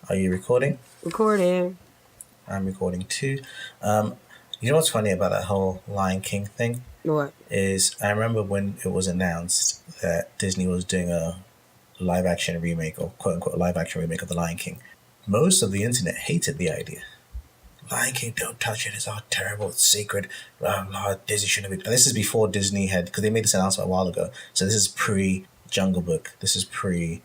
Are you recording? Recording. I'm recording too. You know what's funny about that whole Lion King thing? What? Is I remember when it was announced that Disney was doing a live action remake or quote unquote live action remake of The Lion King. Most of the internet hated the idea. Lion King, don't touch it. It's all terrible. It's sacred. Disney shouldn't have. And this is before Disney had, because they made this announcement a while ago. So this is pre Jungle Book. This is pre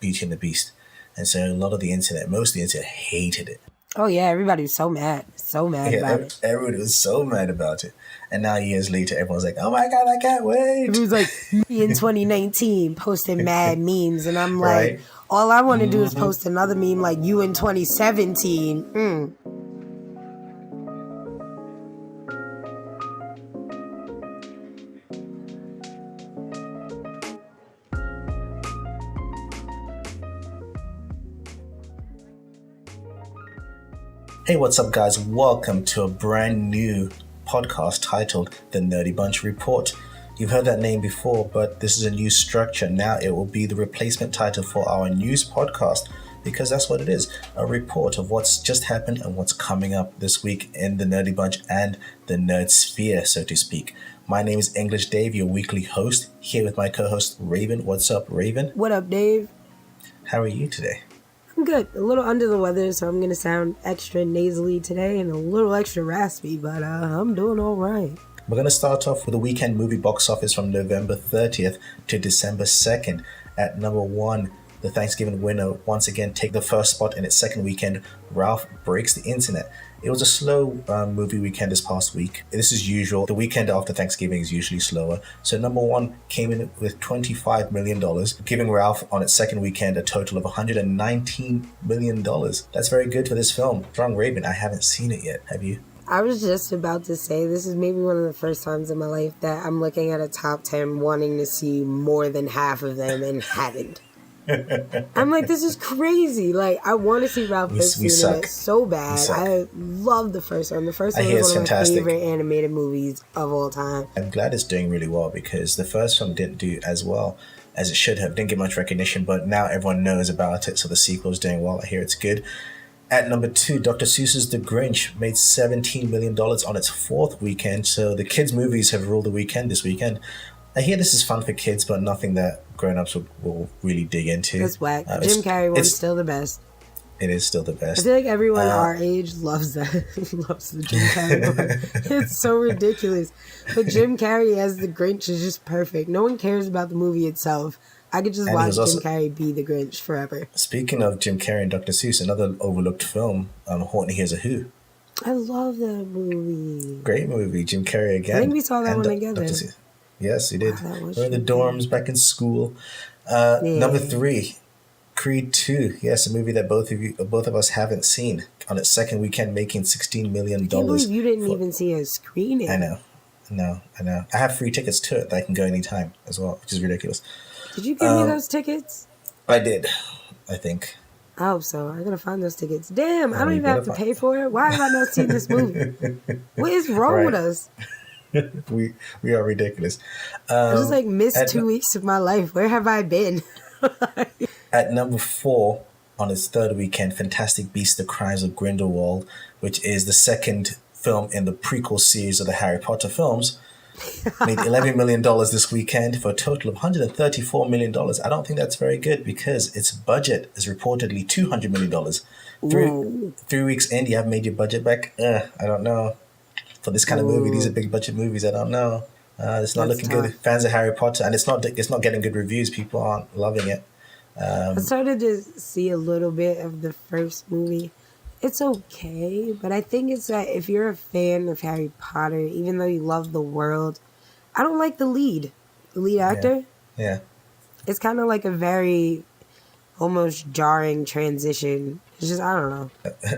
Beauty and the Beast. And so a lot of the internet, most of the internet hated it. Oh yeah, everybody was so mad about it. Everyone was so mad about it. And now years later, everyone's like, oh my God, I can't wait. It was like me in 2019 posting mad memes. And I'm like, Right? all I want to do is post another meme like you in 2017. Hey, what's up, guys? Welcome to a brand new podcast titled The Nerdie Report. You've heard that name before, but this is a new structure. Now it will be the replacement title for our news podcast because that's what it is, a report of what's just happened and what's coming up this week in the Nerdy Bunch and the Nerd Sphere, so to speak. My name is English Dave, your weekly host, here with my co-host Raven. What's up, Raven? What up, Dave? How are you today? I'm good. A little under the weather, so I'm going to sound extra nasally today and a little extra raspy, but I'm doing all right. We're going to start off with the weekend movie box office from November 30th to December 2nd. At number 1, the Thanksgiving winner once again take the first spot in its second weekend, Ralph Breaks the Internet. It was a slow movie weekend this past week. This is usual. The weekend after Thanksgiving is usually slower. So number 1 came in with $25 million, giving Ralph on its second weekend a total of $119 million. That's very good for this film. Strong Raven, I haven't seen it yet. Have you? I was just about to say, this is maybe one of the first times in my life that I'm looking at a top 10 wanting to see more than half of them and haven't. I'm like, this is crazy. Like, I want to see Ralph Breaks the Internet so bad. I love the first one. The first one is one of my favorite animated movies of all time. I'm glad it's doing really well because the first one didn't do as well as it should have. Didn't get much recognition, but now everyone knows about it, so the sequel is doing well. I hear it's good. At number 2, Dr. Seuss's The Grinch made $17 million on its fourth weekend, so the kids' movies have ruled the weekend this weekend. I hear this is fun for kids, but nothing that grown-ups will really dig into. It's whack. Jim Carrey one's still the best. It is still the best. I feel like everyone our age loves that. Loves the Jim Carrey one. It's so ridiculous. But Jim Carrey as the Grinch is just perfect. No one cares about the movie itself. I could just watch Jim Carrey be the Grinch forever. Speaking of Jim Carrey and Dr. Seuss, another overlooked film, Horton Hears a Who. I love that movie. Great movie. Jim Carrey again. I think we saw that one together. Yes, we did. We're in the dorms, back in school. Number 3, Creed 2. Yes, a movie that both of us haven't seen. On its second weekend, making $16 million. I can't believe you didn't even see a screening. I know. I have free tickets to it that I can go anytime as well, which is ridiculous. Did you give me those tickets? I did, I think. I hope so. I gotta find those tickets. Damn, I don't even have to pay for it. Why have I not seen this movie? What is wrong with us? we are ridiculous. I just missed 2 weeks of my life. Where have I been? At number 4, on its third weekend, Fantastic Beasts: The Crimes of Grindelwald, which is the second film in the prequel series of the Harry Potter films, made $11 million this weekend for a total of $134 million. I don't think that's very good because its budget is reportedly $200 million. 3 weeks in, you haven't made your budget back? I don't know. For this kind of movie, these are big budget movies. I don't know. It's not looking good. Fans of Harry Potter, and it's not getting good reviews. People aren't loving it. I started to see a little bit of the first movie. It's okay, but I think it's that if you're a fan of Harry Potter, even though you love the world, I don't like the lead actor. Yeah. It's kind of like a very almost jarring transition. It's just, I don't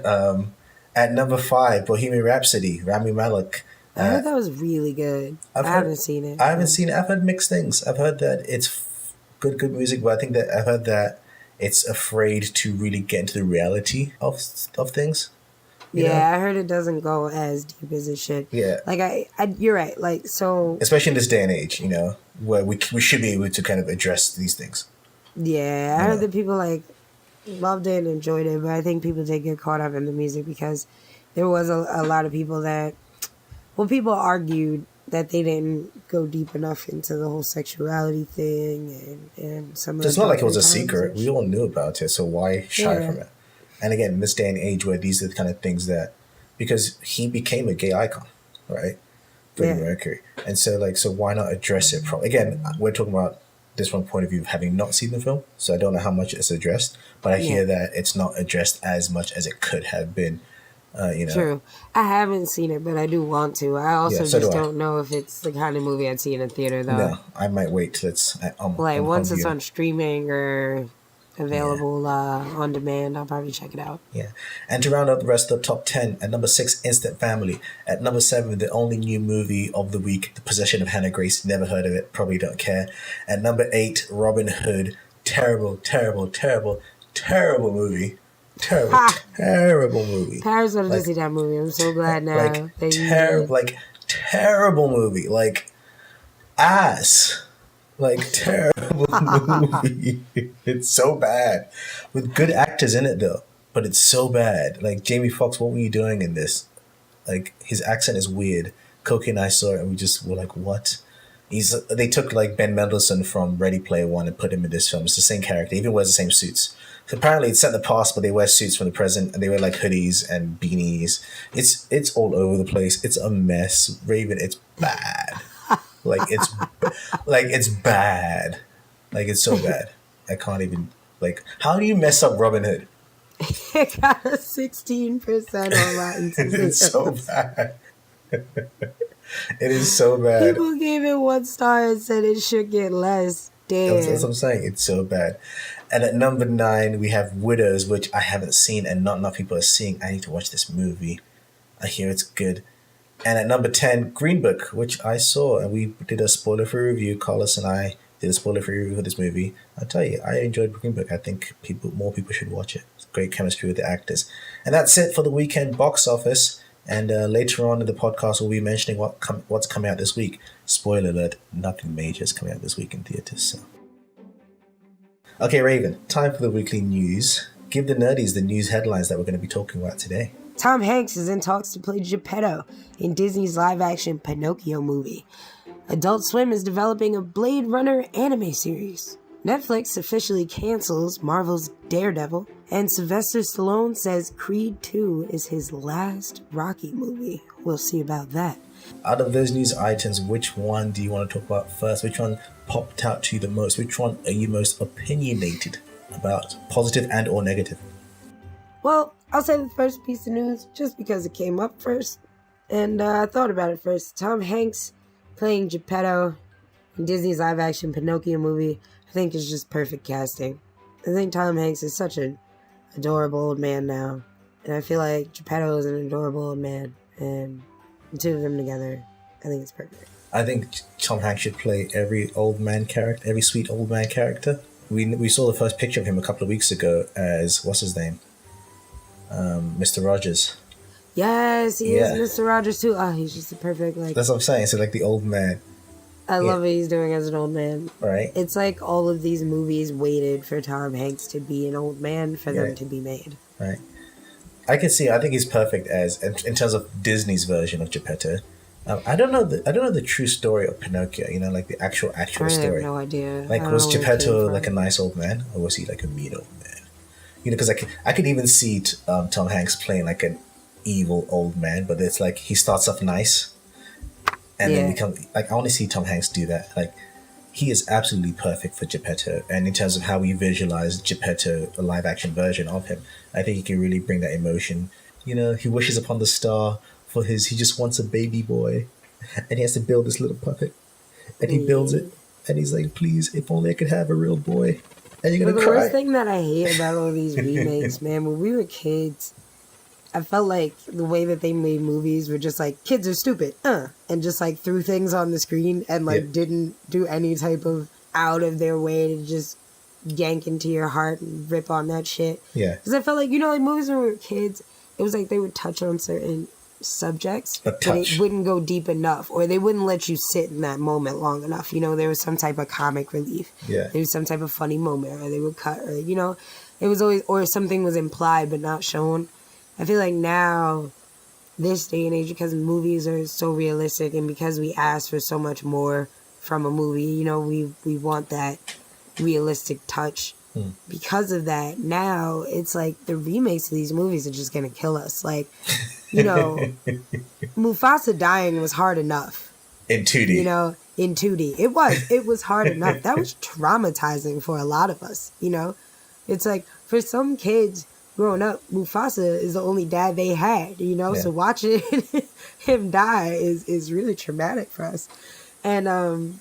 know. At number 5, Bohemian Rhapsody, Rami Malek. I heard that was really good. I haven't seen it. I haven't seen it. I've heard mixed things. I've heard that it's good music, but I've heard that it's afraid to really get into the reality of things. You know? I heard it doesn't go as deep as it should. Yeah. You're right. So especially in this day and age, where we should be able to kind of address these things. Yeah, I heard that people loved it and enjoyed it, but I think people did get caught up in the music because there was a lot of people that, well, people argued that they didn't go deep enough into the whole sexuality thing and some of the It's not like it was a times secret. We all knew about it, so why shy from it? And again, in this day and age where these are the kind of things that, because he became a gay icon, right? Freddie Mercury. And so why not address it properly? Again, we're talking about this from a point of view of having not seen the film, so I don't know how much it's addressed, but I hear that it's not addressed as much as it could have been. True. I haven't seen it, but I do want to. I also don't know if it's the kind of movie I'd see in a theater, though. No, I might wait till it's once it's on streaming or available on demand, I'll probably check it out. Yeah. And to round out the rest of the top 10, at number 6, Instant Family. At number 7, the only new movie of the week, The Possession of Hannah Grace. Never heard of it, probably don't care. At number 8, Robin Hood. Terrible, terrible, terrible, terrible movie. Terrible movie. Paris wanted to see that movie. I'm so glad now. Terrible movie. Like, ass. Like, terrible movie. It's so bad. With good actors in it, though. But it's so bad. Like, Jamie Foxx, what were you doing in this? Like, his accent is weird. Cokie and I saw it, and we just were like, what? They took, like, Ben Mendelsohn from Ready Player One and put him in this film. It's the same character. He even wears the same suits. So apparently, it's set in the past, but they wear suits from the present, and they wear, like, hoodies and beanies. It's all over the place. It's a mess. Raven, it's bad. It's bad. Like, it's so bad. I can't even, like, how do you mess up Robin Hood? It got a 16% on Rotten Tomatoes. It's so bad. It is so bad. People gave it 1 star and said it should get less. Damn. That's what I'm saying. It's so bad. And at number 9, we have Widows, which I haven't seen and not enough people are seeing. I need to watch this movie. I hear it's good. And at number 10, Green Book, which I saw, and we did a spoiler-free review. Carlos and I did a spoiler-free review of this movie. I'll tell you, I enjoyed Green Book. I think more people should watch it. It's great chemistry with the actors. And that's it for the weekend box office. And later on in the podcast, we'll be mentioning what's coming out this week. Spoiler alert, nothing major is coming out this week in theaters. So. Okay, Raven, time for the weekly news. Give the nerdies the news headlines that we're going to be talking about today. Tom Hanks is in talks to play Geppetto in Disney's live-action Pinocchio movie. Adult Swim is developing a Blade Runner anime series. Netflix officially cancels Marvel's Daredevil, and Sylvester Stallone says Creed 2 is his last Rocky movie. We'll see about that. Out of those news items, which one do you want to talk about first? Which one popped out to you the most? Which one are you most opinionated about, positive and or negative? Well, I'll say the first piece of news just because it came up first. And I thought about it first. Tom Hanks playing Geppetto in Disney's live-action Pinocchio movie, I think is just perfect casting. I think Tom Hanks is such an adorable old man now. And I feel like Geppetto is an adorable old man. And the two of them together, I think it's perfect. I think Tom Hanks should play every old man character, every sweet old man character. We saw the first picture of him a couple of weeks ago as, what's his name? Mr. Rogers. Yes, he is Mr. Rogers too. Oh, he's just a perfect, like... That's what I'm saying. So, like, the old man. I love what he's doing as an old man. Right. It's like all of these movies waited for Tom Hanks to be an old man for them to be made. Right. I think he's perfect as, in terms of Disney's version of Geppetto. I don't know the true story of Pinocchio, like the actual story. I have no idea. Like, was Geppetto like a nice old man, or was he like a mean old man? Because I could even see Tom Hanks playing like an evil old man, but it's like he starts off nice, and then becomes like, I want to see Tom Hanks do that. Like, he is absolutely perfect for Geppetto, and in terms of how we visualize Geppetto, a live action version of him, I think he can really bring that emotion. He wishes upon the star for he just wants a baby boy, and he has to build this little puppet, and he builds it, and he's like, please, if only I could have a real boy. And you're gonna cry. The worst thing that I hate about all these remakes, man, when we were kids, I felt like the way that they made movies were just like, kids are stupid, and just like threw things on the screen and like didn't do any type of out of their way to just yank into your heart and rip on that shit. Yeah. Because I felt like, like movies when we were kids, it was like they would touch on certain subjects, but it wouldn't go deep enough, or they wouldn't let you sit in that moment long enough. There was some type of comic relief. Yeah. There was some type of funny moment, or they would cut, or, it was always, or something was implied but not shown. I feel like now, this day and age, because movies are so realistic and because we ask for so much more from a movie, you know, we want that realistic touch. Because of that, now it's like the remakes of these movies are just gonna kill us. Like, you know, Mufasa dying was hard enough. In 2D. You know, in 2D. It was hard enough. That was traumatizing for a lot of us, you know? It's like, for some kids growing up, Mufasa is the only dad they had, you know? Yeah. So watching him die is really traumatic for us. And,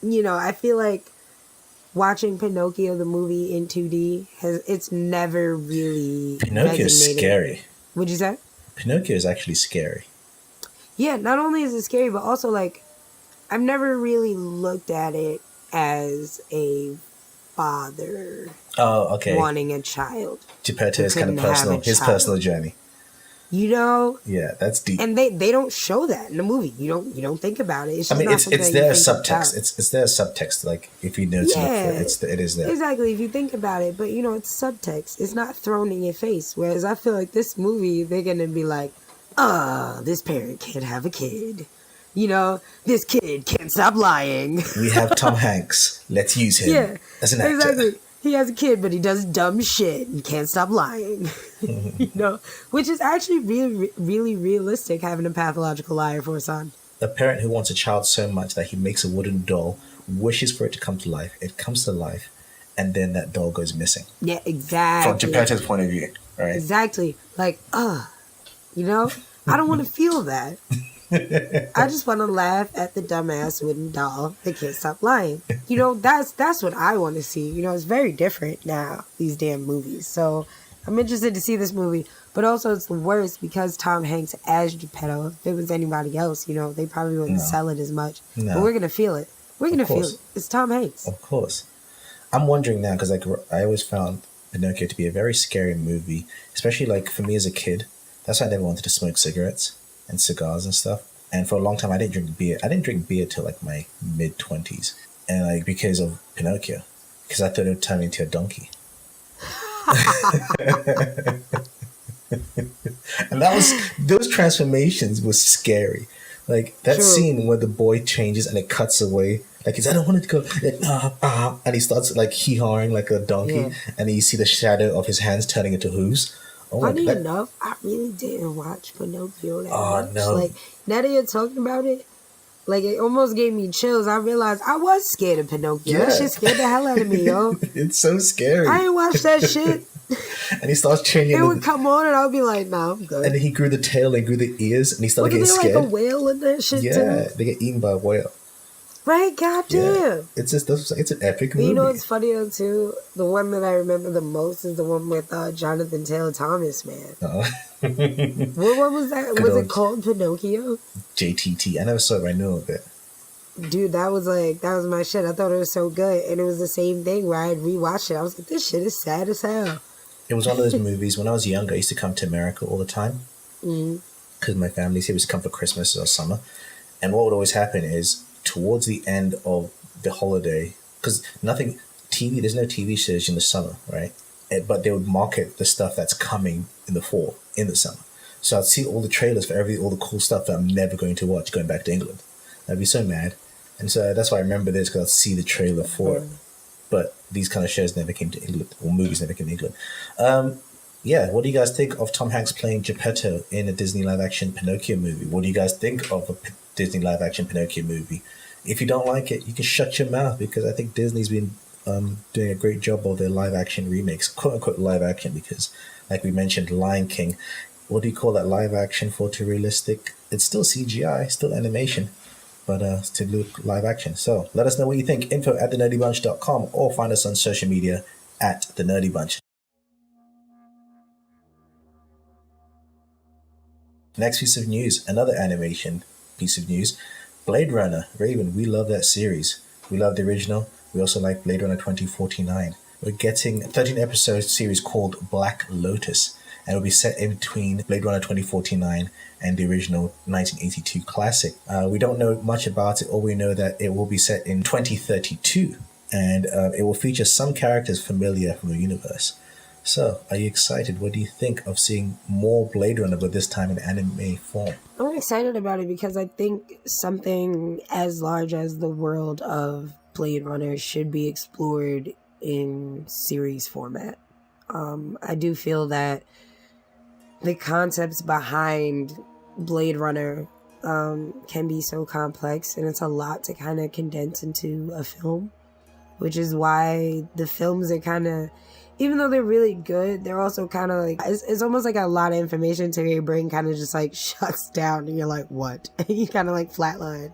you know, I feel like watching Pinocchio, the movie, in 2D, it's never really Pinocchio is scary. What'd you say? Pinocchio is actually scary. Yeah, not only is it scary, but also, like, I've never really looked at it as a father wanting a child. Geppetto is kind of personal, his personal journey. You know? Yeah, that's deep. And they don't show that in the movie. You don't think about it. It's just it's there as subtext. It's there as subtext. Like, if you know to look for it, it is there. Exactly, if you think about it. But, you know, it's subtext. It's not thrown in your face. Whereas I feel like this movie, they're going to be like, this parent can't have a kid. You know, this kid can't stop lying. We have Tom Hanks. Let's use him as an actor. Exactly. He has a kid, but he does dumb shit and can't stop lying. You know, which is actually really, really realistic, having a pathological liar for a son. A parent who wants a child so much that he makes a wooden doll, wishes for it to come to life. It comes to life, and then that doll goes missing. Yeah, exactly. From Geppetto's point of view, right? Exactly. Like, you know, I don't want to feel that. I just want to laugh at the dumbass wooden doll that can't stop lying. You know, that's what I want to see. You know, it's very different now, these damn movies. So I'm interested to see this movie. But also, it's the worst because Tom Hanks as Geppetto. If it was anybody else, you know, they probably wouldn't sell it as much. No. But we're going to feel it. We're going to feel it. It's Tom Hanks. Of course. I'm wondering now, because like I always found Pinocchio to be a very scary movie, especially like for me as a kid. That's why I never wanted to smoke cigarettes and cigars and stuff. And for a long time, I didn't drink beer. I didn't drink beer till like my mid-20s. And like because of Pinocchio. Because I thought it would turn me into a donkey. And those transformations was scary. Like that scene where the boy changes and it cuts away. Like I don't want it to go. Like, and he starts like hee-hawing like a donkey. And you see the shadow of his hands turning into hooves. Funny enough, I really didn't watch Pinocchio that much. No. Like, now that you're talking about it, like, it almost gave me chills. I realized I was scared of Pinocchio. That shit scared the hell out of me, yo. It's so scary. I ain't watched that shit. And he starts changing. It would come on and I would be like, nah, I'm good. And then he grew the tail and grew the ears and he started getting scared. Like a whale in that shit, too? Yeah, they get eaten by a whale. Right, goddamn. Yeah. It's an epic movie. You know what's funny though too? The one that I remember the most is the one with Jonathan Taylor Thomas, man. What one was that? Was it called Pinocchio? JTT. I never saw it, but I knew of it. Dude, that was my shit. I thought it was so good. And it was the same thing where I'd rewatch it. I was like, this shit is sad as hell. It was one of those movies. When I was younger, I used to come to America all the time. Because my family used to come for Christmas or summer. And what would always happen is, towards the end of the holiday, because there's no TV shows in the summer, right? But they would market the stuff that's coming in the fall, in the summer. So I'd see all the trailers for all the cool stuff that I'm never going to watch going back to England. I'd be so mad. And so that's why I remember this, because I'd see the trailer for it. But these kind of shows never came to England, or movies never came to England. What do you guys think of Tom Hanks playing Geppetto in a Disney live-action Pinocchio movie? What do you guys think of a Disney live-action Pinocchio movie? If you don't like it, you can shut your mouth, because I think Disney's been doing a great job of their live-action remakes, quote-unquote live-action, because, like we mentioned, Lion King, what do you call that, live-action photorealistic? It's still CGI, still animation, but to look live-action. So let us know what you think. info@thenerdybunch.com, or find us on social media @thenerdybunch. Next piece of news, another animation piece of news. Blade Runner. Raven, we love that series. We love the original. We also like Blade Runner 2049. We're getting a 13-episode series called Black Lotus, and it'll be set in between Blade Runner 2049 and the original 1982 classic. We don't know much about it. All we know that it will be set in 2032, and it will feature some characters familiar from the universe. So, are you excited? What do you think of seeing more Blade Runner, but this time in anime form? I'm excited about it because I think something as large as the world of Blade Runner should be explored in series format. I do feel that the concepts behind Blade Runner can be so complex, and it's a lot to kind of condense into a film, which is why the films are kind of, even though they're really good, they're also kind of like, it's almost like a lot of information to your brain kind of just like shuts down, and you're like, what? And you kind of like flatline.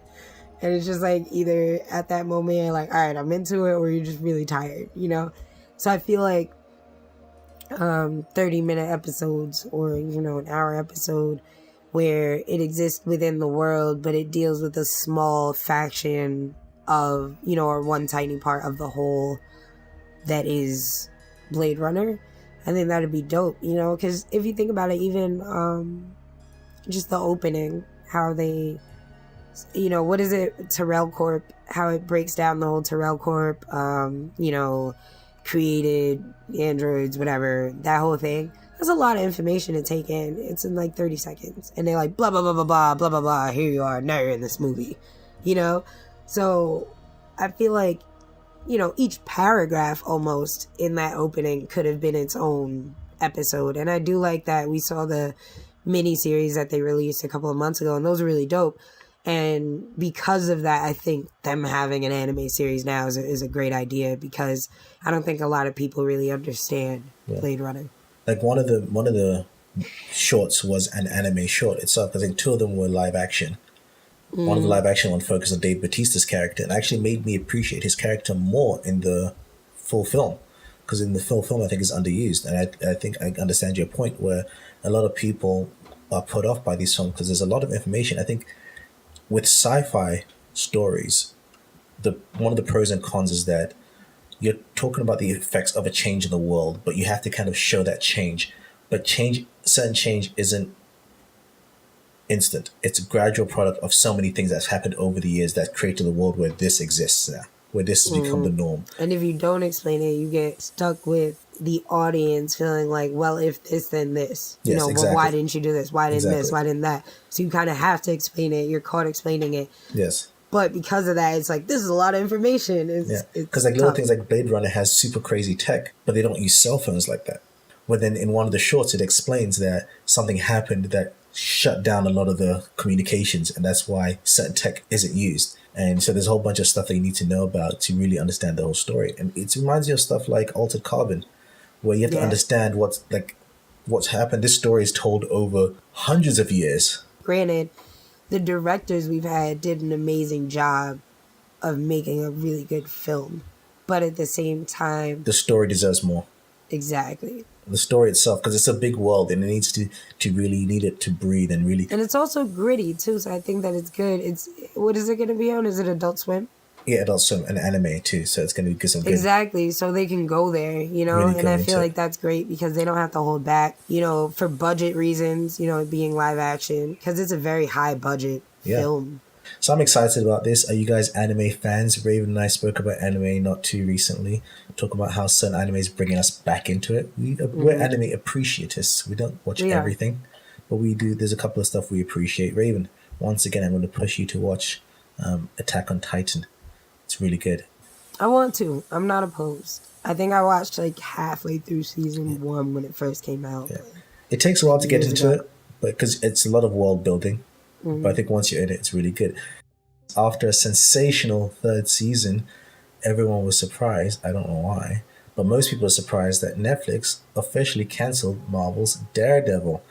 And it's just like either at that moment you're like, all right, I'm into it, or you're just really tired, you know? So I feel like 30-minute episodes, or an hour episode where it exists within the world, but it deals with a small faction of, or one tiny part of the whole that is Blade Runner. I think that'd be dope, because if you think about it, even just the opening, how they, what is it, Terrell Corp, how it breaks down the whole Terrell Corp, created androids, whatever, that whole thing. There's a lot of information to take in. It's in like 30 seconds. And they're like, blah, blah, blah, blah, blah, blah, blah, blah. Here you are. Now you're in this movie. So I feel like, each paragraph almost in that opening could have been its own episode. And I do like that we saw the mini-series that they released a couple of months ago, and those are really dope. And because of that, I think them having an anime series now is a great idea, because I don't think a lot of people really understand Blade Runner. Like one of the shorts was an anime short itself. I think two of them were live action. One of the live action one focused on Dave Bautista's character, and actually made me appreciate his character more in the full film, because in the full film I think is underused. And I think I understand your point where a lot of people are put off by these films because there's a lot of information. I think with sci-fi stories, one of the pros and cons is that you're talking about the effects of a change in the world, but you have to kind of show that change. But certain change isn't instant. It's a gradual product of so many things that's happened over the years that created the world where this exists now, where this has become the norm. And if you don't explain it, you get stuck with the audience feeling like, well, if this, then this. Yes, exactly. Well, why didn't you do this? Why didn't this? Why didn't that? So you kind of have to explain it. You're caught explaining it. Yes. But because of that, it's like, this is a lot of information. Because like little things like Blade Runner has super crazy tech, but they don't use cell phones like that. But then in one of the shorts, it explains that something happened that shut down a lot of the communications, and that's why certain tech isn't used. And so there's a whole bunch of stuff that you need to know about to really understand the whole story. And it reminds you of stuff like Altered Carbon, where you have to understand what's happened. This story is told over hundreds of years. Granted, the directors we've had did an amazing job of making a really good film, but at the same time, the story deserves more. Exactly. The story itself, because it's a big world and it needs to really need it to breathe and really. And it's also gritty too, so I think that it's good. What is it going to be on? Is it Adult Swim? Yeah, Adult Swim and anime too, so it's going to be some good. Exactly, so they can go there, really, and I feel like that's great because they don't have to hold back, for budget reasons, it being live action, because it's a very high budget film. So I'm excited about this. Are you guys anime fans? Raven and I spoke about anime not too recently. Talk about how certain anime is bringing us back into it. We're anime appreciatists. We don't watch everything, but we do. There's a couple of stuff we appreciate. Raven, once again, I'm going to push you to watch Attack on Titan. It's really good. I want to. I'm not opposed. I think I watched like halfway through season 1 when it first came out. Yeah. It takes a while to get into it, but because it's a lot of world building. But I think once you're in it, it's really good. After a sensational third season, everyone was surprised. I don't know why, but most people are surprised that Netflix officially canceled Marvel's Daredevil.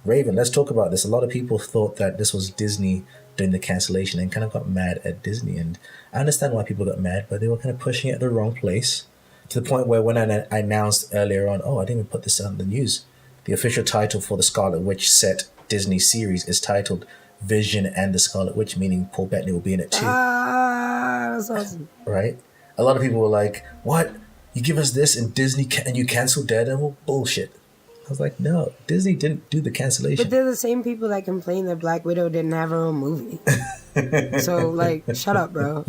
Raven, let's talk about this. A lot of people thought that this was Disney doing the cancellation and kind of got mad at Disney. And I understand why people got mad, but they were kind of pushing it at the wrong place, to the point where when I announced earlier on, I didn't even put this on the news, the official title for the Scarlet Witch set Disney series is titled Vision and the Scarlet Witch, meaning Paul Bettany will be in it too. That's awesome. Right? A lot of people were like, what? You give us this and Disney and you cancel Daredevil? Bullshit. I was like, no, Disney didn't do the cancellation. But they're the same people that complain that Black Widow didn't have her own movie. So, shut up, bro.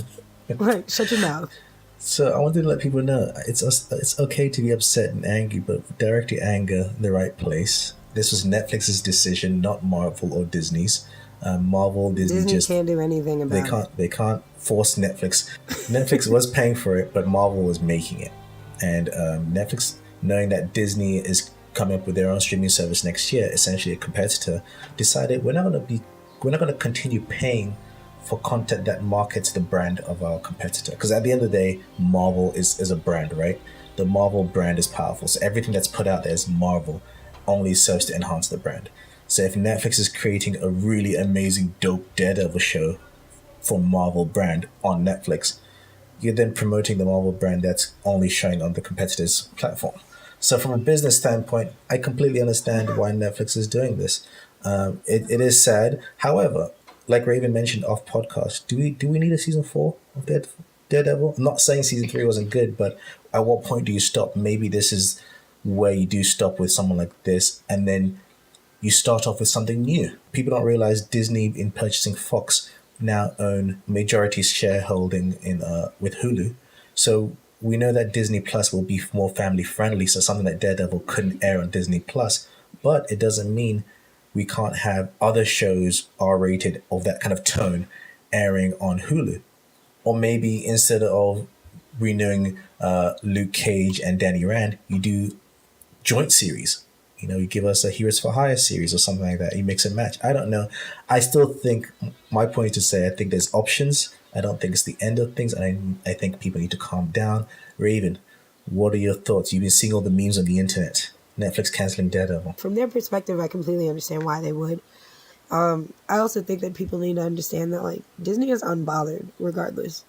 Shut your mouth. So I wanted to let people know it's okay to be upset and angry, but direct your anger in the right place. This was Netflix's decision, not Marvel or Disney's. Marvel, Disney Disney just can't do anything about it. they can't force Netflix. Netflix was paying for it, but Marvel was making it, and Netflix, knowing that Disney is coming up with their own streaming service next year, essentially a competitor, decided we're not going to continue paying for content that markets the brand of our competitor. Because at the end of the day, Marvel is a brand, right? The Marvel brand is powerful. So everything that's put out there is Marvel, only serves to enhance the brand. So if Netflix is creating a really amazing, dope Daredevil show for Marvel brand on Netflix, you're then promoting the Marvel brand that's only showing on the competitor's platform. So from a business standpoint, I completely understand why Netflix is doing this. It is sad. However, like Raven mentioned off podcast, do we need a season 4 of Daredevil? I'm not saying season 3 wasn't good, but at what point do you stop? Maybe this is where you do stop with someone like this, and then you start off with something new. People don't realize Disney, in purchasing Fox, now own majority shareholding in with Hulu. So we know that Disney Plus will be more family friendly. So something like Daredevil couldn't air on Disney Plus, but it doesn't mean we can't have other shows R rated of that kind of tone airing on Hulu. Or maybe instead of renewing Luke Cage and Danny Rand, you do joint series. You give us a Heroes for Hire series or something like that. You mix and match. I don't know. I still think my point is to say I think there's options. I don't think it's the end of things. And I think people need to calm down. Raven, what are your thoughts? You've been seeing all the memes on the internet. Netflix canceling Daredevil. From their perspective, I completely understand why they would. I also think that people need to understand that like Disney is unbothered regardless.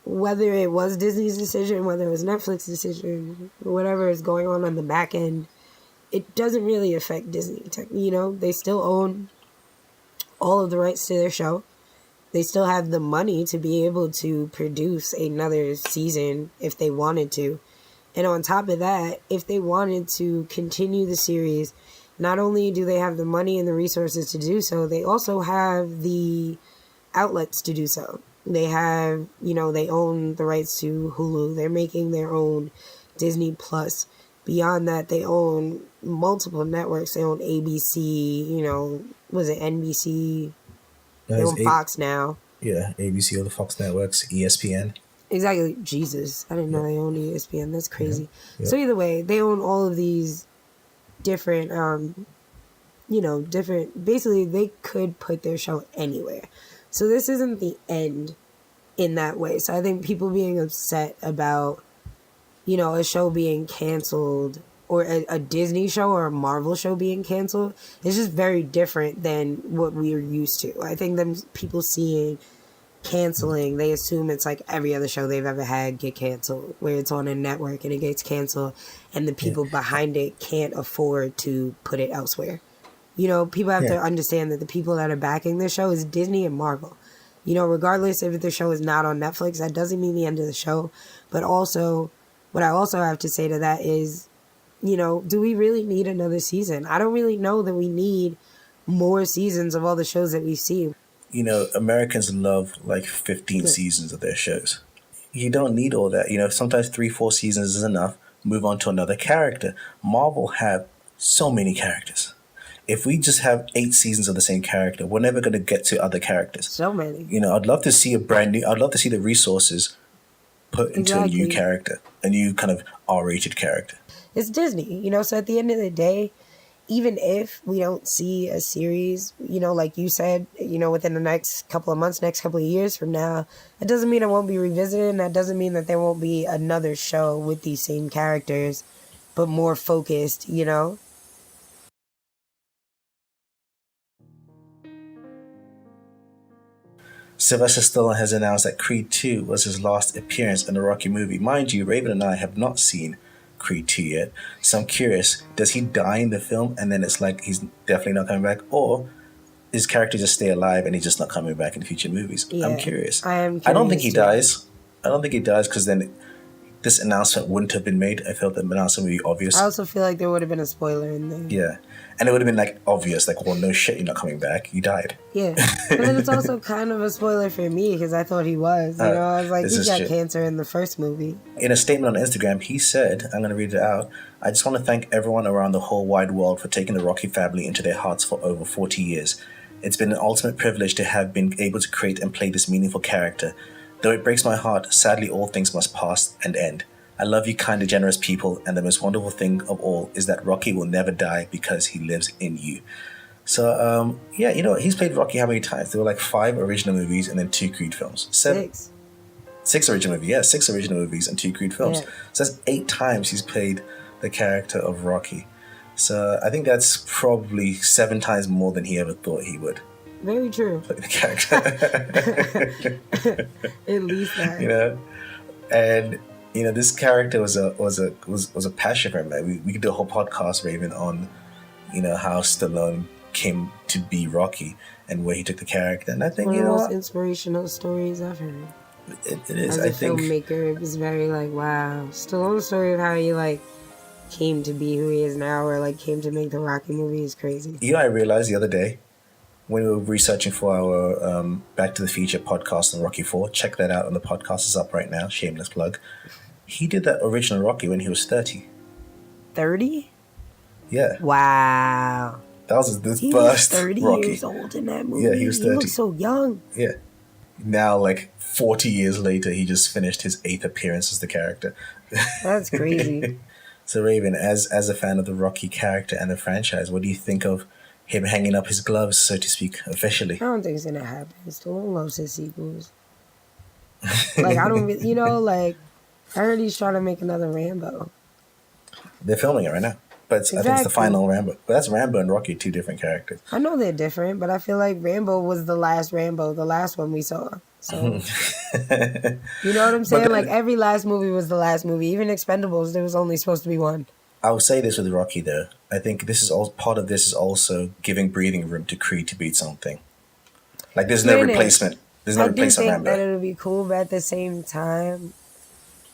Whether it was Disney's decision, whether it was Netflix's decision, whatever is going on the back end, it doesn't really affect Disney. They still own all of the rights to their show. They still have the money to be able to produce another season if they wanted to. And on top of that, if they wanted to continue the series, not only do they have the money and the resources to do so, they also have the outlets to do so. They have, they own the rights to Hulu. They're making their own Disney Plus. Beyond that, they own multiple networks. They own ABC, was it NBC? They own Fox now. Yeah, ABC, all the Fox networks, ESPN. Exactly. Jesus. I didn't know they owned ESPN. That's crazy. Yep. So either way, they own all of these different, basically they could put their show anywhere. So this isn't the end in that way. So I think people being upset about, a show being canceled or a Disney show or a Marvel show being canceled is just very different than what we are used to. I think them people seeing canceling, they assume it's like every other show they've ever had get canceled, where it's on a network and it gets canceled and the people behind it can't afford to put it elsewhere. People have to understand that the people that are backing the show is Disney and Marvel. Regardless if the show is not on Netflix, that doesn't mean the end of the show. But also, what I also have to say to that is, do we really need another season? I don't really know that we need more seasons of all the shows that we see. Americans love like 15 seasons of their shows. You don't need all that. Sometimes 3-4 seasons is enough. Move on to another character. Marvel have so many characters. If we just have 8 seasons of the same character, we're never going to get to other characters. So many. I'd love to see I'd love to see the resources put into a new character, a new kind of R-rated character. It's Disney, so at the end of the day, even if we don't see a series, like you said, within the next couple of months, next couple of years from now, that doesn't mean it won't be revisited, and that doesn't mean that there won't be another show with these same characters, but more focused, Sylvester Stallone has announced that Creed 2 was his last appearance in a Rocky movie. Mind you, Raven and I have not seen Creed 2 yet, so I'm curious, does he die in the film and then it's like he's definitely not coming back, or his character just stay alive and he's just not coming back in future movies? Yeah, I'm curious. I am curious. I don't think he dies. I don't think he dies because then this announcement wouldn't have been made. I felt the announcement would be obvious. I also feel like there would have been a spoiler in there. Yeah. And it would have been like obvious, like, well, no shit, you're not coming back. You died. Yeah. But then it's also kind of a spoiler for me because I thought he was. You know, I was like, he got cancer in the first movie. In a statement on Instagram, he said, I'm going to read it out. I just want to thank everyone around the whole wide world for taking the Rocky family into their hearts for over 40 years. It's been an ultimate privilege to have been able to create and play this meaningful character. Though it breaks my heart, sadly all things must pass and end. I love you, kind and generous people, and the most wonderful thing of all is that Rocky will never die because he lives in you. So, yeah, you know, he's played Rocky how many times? There were like 5 original movies and then 2 Creed films. 6 original movies, yeah, 6 original movies and 2 Creed films. Yeah. So that's 8 times he's played the character of Rocky. So I think that's probably 7 times more than he ever thought he would. Very true. Play the character. At least that. You know, and you know, this character was a passion for him. Like, we could do a whole podcast, Raven, on, you know, how Stallone came to be Rocky and where he took the character. And I think, one you of know, the most inspirational stories I've heard. It is. As a filmmaker, it was very like, wow. Stallone's story of how he like came to be who he is now, or like came to make the Rocky movie is crazy. You know, I realized the other day when we were researching for our Back to the Future podcast on Rocky 4, check that out on the podcast. It's up right now. Shameless plug. He did that original Rocky when he was 30. 30? Yeah. Wow. That was the he first was 30 Rocky. Years old in that movie. Yeah, he was 30. He looked so young. Yeah. Now, like 40 years later, he just finished his 8th appearance as the character. That's crazy. So, Raven, as a fan of the Rocky character and the franchise, what do you think of him hanging up his gloves, so to speak, officially? I don't think it's gonna happen. Stallone loves his sequels. Like, I don't, you know, like, I heard he's trying to make another Rambo. They're filming it right now. But I think it's the final Rambo. But that's Rambo and Rocky, 2 different characters. I know they're different, but I feel like Rambo was the last Rambo, the last one we saw. So, you know what I'm saying? Like, every last movie was the last movie. Even Expendables, there was only supposed to be one. I would say this with Rocky, though. I think this is all part of this is also giving breathing room to Creed to be its own thing. Like, there's no replacement. There's no replacement Rambo. I think that it'll be cool, but at the same time,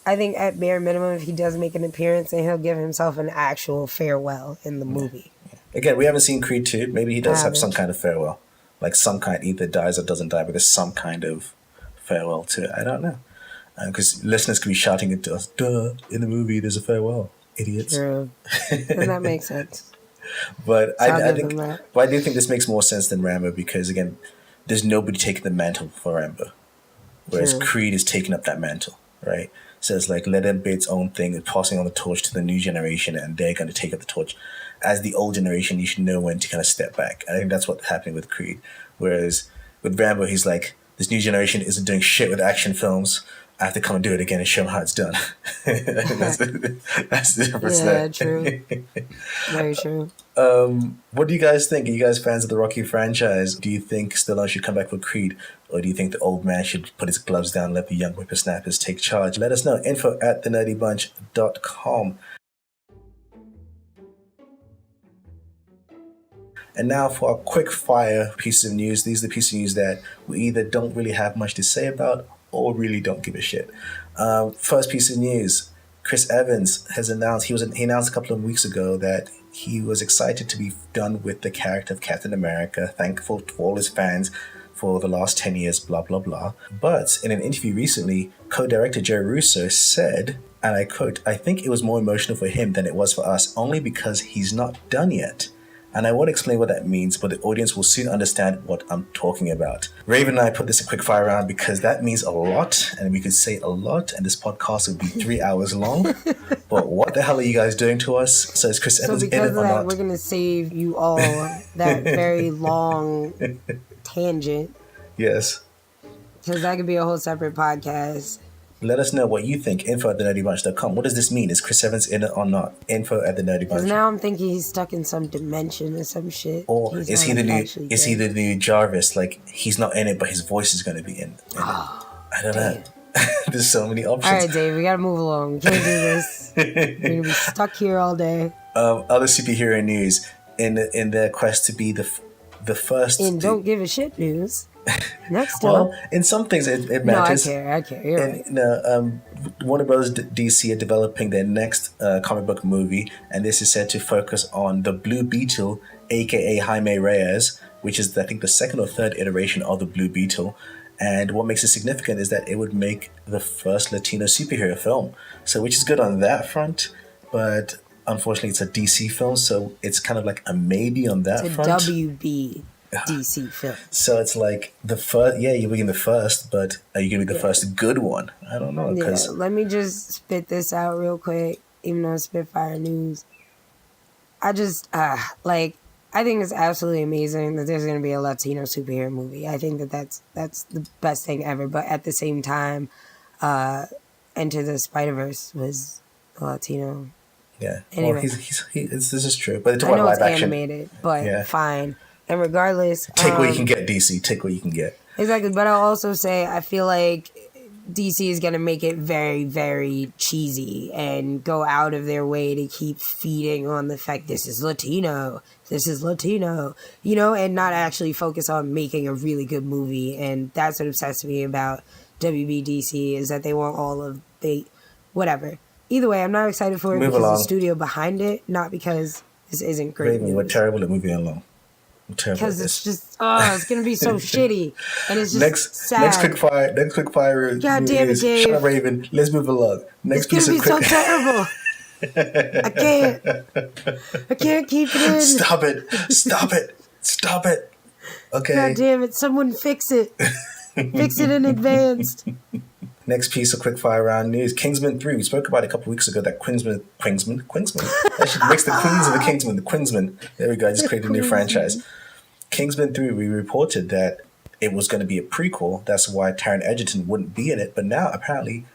I think at bare minimum, if he does make an appearance, then he'll give himself an actual farewell in the movie. Yeah. Again, we haven't seen Creed 2. Maybe he does have some kind of farewell. Like some kind, either dies or doesn't die, but there's some kind of farewell to it. I don't know. Because listeners could be shouting it to us, duh, in the movie there's a farewell, idiots. True. And that makes sense. But I do think this makes more sense than Rambo because, again, there's nobody taking the mantle for Rambo. Whereas Creed is taking up that mantle, right? So it's like, let it be its own thing, and passing on the torch to the new generation, and they're going to take up the torch. As the old generation, you should know when to kind of step back. I think that's what's happening with Creed. Whereas with Rambo, he's like, this new generation isn't doing shit with action films. I have to come and do it again and show them how it's done. that's the difference there. Yeah, true. Very true. What do you guys think? Are you guys fans of the Rocky franchise? Do you think Stallone should come back with Creed? Or do you think the old man should put his gloves down and let the young whippersnappers take charge? Let us know. info@thenerdybunch.com. And now for a quick fire piece of news. These are the pieces of news that we either don't really have much to say about or really don't give a shit. First piece of news. Chris Evans has announced, he announced a couple of weeks ago that he was excited to be done with the character of Captain America, thankful to all his fans for the last 10 years, blah, blah, blah. But in an interview recently, co-director Joe Russo said, and I quote, "I think it was more emotional for him than it was for us, only because he's not done yet. And I won't explain what that means, but the audience will soon understand what I'm talking about." Raven and I put this a quick fire round because that means a lot, and we could say a lot, and this podcast would be 3 hours long. But what the hell are you guys doing to us? So is Chris Evans in it or not? So because of that, we're going to save you all that very long tangent. Yes. Because that could be a whole separate podcast. Let us know what you think. info@thenerdybunch.com. What does this mean? Is Chris Evans in it or not? info@thenerdybunch. Because now I'm thinking he's stuck in some dimension or some shit. Or is he the new Jarvis? Like, he's not in it, but his voice is going to be in it. I don't know. There's so many options. All right, Dave, we got to move along. We can't do this. We're going to be stuck here all day. Other superhero news. In their quest to be the first... Don't give a shit news. Next Well, up. in some things it No, I matters. care. You're right. And Warner Bros. DC are developing their next comic book movie, and this is said to focus on the Blue Beetle, aka Jaime Reyes, which is I think the second or third iteration of the Blue Beetle. And what makes it significant is that it would make the first Latino superhero film, so which is good on that front. But unfortunately, it's a DC film, so it's kind of like a maybe on that It's a front. WB DC film. So it's like the first, yeah, you're being the first, but are you going to be the first good one? I don't know. Yeah, Cause let me just spit this out real quick, even though it's Spitfire News. I just, I think it's absolutely amazing that there's going to be a Latino superhero movie. I think that's the best thing ever. But at the same time, Enter the Spider-Verse was a Latino. Yeah. Anyway. Well, this is true. But I know it's animated, but fine. And regardless... Take what you can get, DC. Take what you can get. Exactly. But I'll also say I feel like DC is going to make it very, very cheesy and go out of their way to keep feeding on the fact this is Latino, you know, and not actually focus on making a really good movie. And that's what obsessed me about WBDC is that they want all of whatever. Either way, I'm not excited for it because the studio behind it, not because this isn't great Raven, news. we're terrible at moving along. Because it's just, it's going to be so shitty. And it's just sad. Next quick fire. God damn it, Dave. Shut up, Raven. Let's move along. It's going to be so terrible. I can't keep it in. Stop it. Okay. God damn it. Someone fix it. Fix it in advance. Next piece of quickfire round news. Kingsman 3. We spoke about it a couple weeks ago that Quinsman. That should mix the Queens and the Kingsman. The Quinsman. There we go. I just created a new franchise. Kingsman 3, we reported that it was going to be a prequel. That's why Taron Egerton wouldn't be in it. But now, apparently,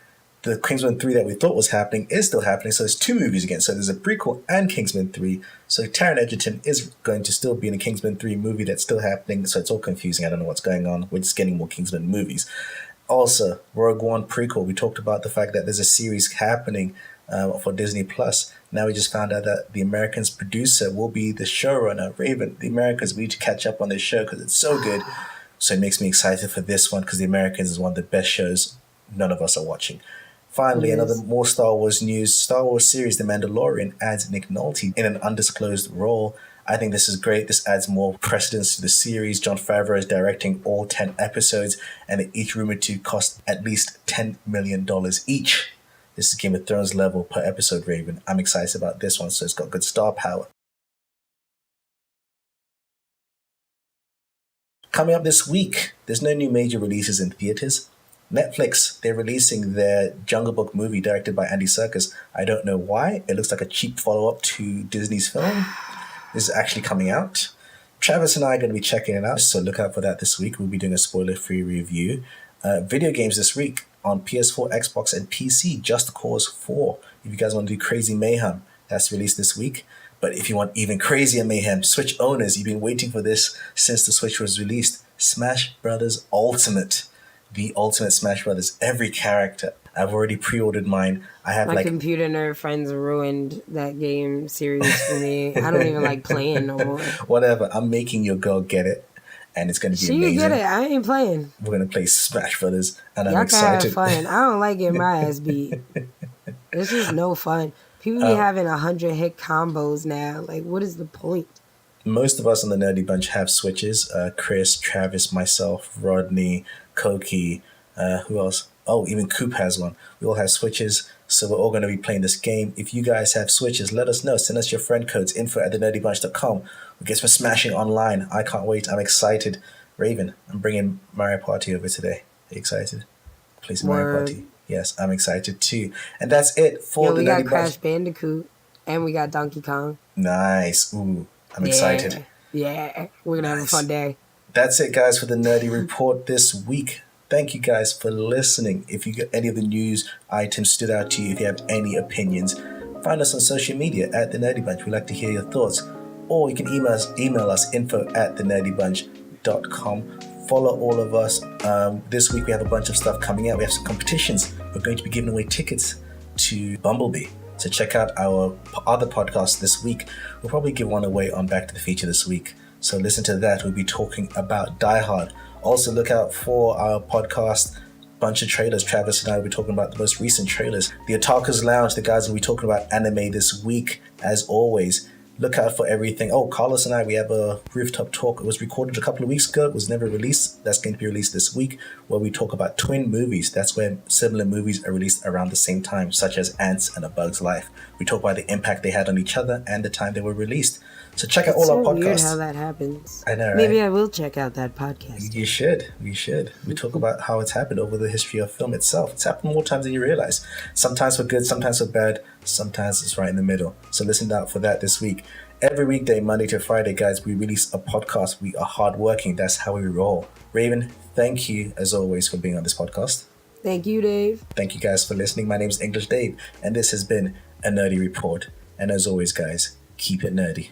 the Kingsman 3 that we thought was happening is still happening. So there's two movies again. So there's a prequel and Kingsman 3. So Taron Egerton is going to still be in a Kingsman 3 movie that's still happening. So it's all confusing. I don't know what's going on. We're just getting more Kingsman movies. Also, Rogue One prequel. We talked about the fact that there's a series happening for Disney Plus. Now we just found out that the Americans producer will be the showrunner. Raven, the Americans, we need to catch up on this show because it's so good. So it makes me excited for this one because the Americans is one of the best shows none of us are watching. Finally, another more Star Wars news. Star Wars series The Mandalorian adds Nick Nolte in an undisclosed role. I think this is great. This adds more precedence to the series. Jon Favreau is directing all 10 episodes, and they're each rumored to cost at least $10 million each. This is Game of Thrones level per episode, Raven. I'm excited about this one, so it's got good star power. Coming up this week, there's no new major releases in theaters. Netflix, they're releasing their Jungle Book movie directed by Andy Serkis. I don't know why. It looks like a cheap follow-up to Disney's film. This is actually coming out. Travis and I are going to be checking it out, so look out for that this week. We'll be doing a spoiler-free review. Video games this week on PS4, Xbox, and PC, Just Cause 4. If you guys want to do crazy mayhem, that's released this week. But if you want even crazier mayhem, Switch owners, you've been waiting for this since the Switch was released. Smash Brothers Ultimate. The Ultimate Smash Brothers. Every character. I've already pre-ordered mine. I have My computer nerd friends ruined that game series for me. I don't even like playing no more. Whatever. I'm making your girl get it. And it's going to be amazing. You get it. I ain't playing. We're going to play Smash Brothers. And Y'all I'm excited. Y'all can have fun. I don't like getting my ass beat. This is no fun. People be having 100 hit combos now. Like, what is the point? Most of us on the Nerdie Bunch have Switches. Chris, Travis, myself, Rodney, Koki, who else? Oh, even Coop has one. We all have Switches, so we're all going to be playing this game. If you guys have Switches, let us know. Send us your friend codes, info@thenerdybunch.com. We'll get some smashing online. I can't wait. I'm excited. Raven, I'm bringing Mario Party over today. Are you excited? Play some Mario Party. Yes, I'm excited too. And that's it for the Nerdie Bunch. We got Crash Bandicoot, and we got Donkey Kong. Nice. Ooh, I'm excited. Yeah, we're going to have a fun day. That's it, guys, for the Nerdie Report this week. Thank you guys for listening. If you got any of the news items stood out to you, if you have any opinions, find us on social media at The Nerdie Bunch. We'd like to hear your thoughts. Or you can email us info@thenerdybunch.com. Follow all of us. This week we have a bunch of stuff coming out. We have some competitions. We're going to be giving away tickets to Bumblebee. So check out our other podcast this week. We'll probably give one away on Back to the Future this week. So listen to that. We'll be talking about Die Hard. Also, look out for our podcast, bunch of trailers. Travis and I will be talking about the most recent trailers. The Otaku's Lounge, the guys will be talking about anime this week, as always. Look out for everything. Oh, Carlos and I, we have a rooftop talk. It was recorded a couple of weeks ago. It was never released. That's going to be released this week, where we talk about twin movies. That's where similar movies are released around the same time, such as Ants and A Bug's Life. We talk about the impact they had on each other and the time they were released. So check out all our podcasts. It's so weird how that happens. I know, right? Maybe I will check out that podcast. You should. We should. We talk about how it's happened over the history of film itself. It's happened more times than you realize. Sometimes for good, sometimes for bad, sometimes it's right in the middle. So listen out for that this week. Every weekday, Monday to Friday, guys, we release a podcast. We are hardworking. That's how we roll. Raven, thank you, as always, for being on this podcast. Thank you, Dave. Thank you, guys, for listening. My name is English Dave, and this has been a Nerdie Report. And as always, guys, keep it nerdy.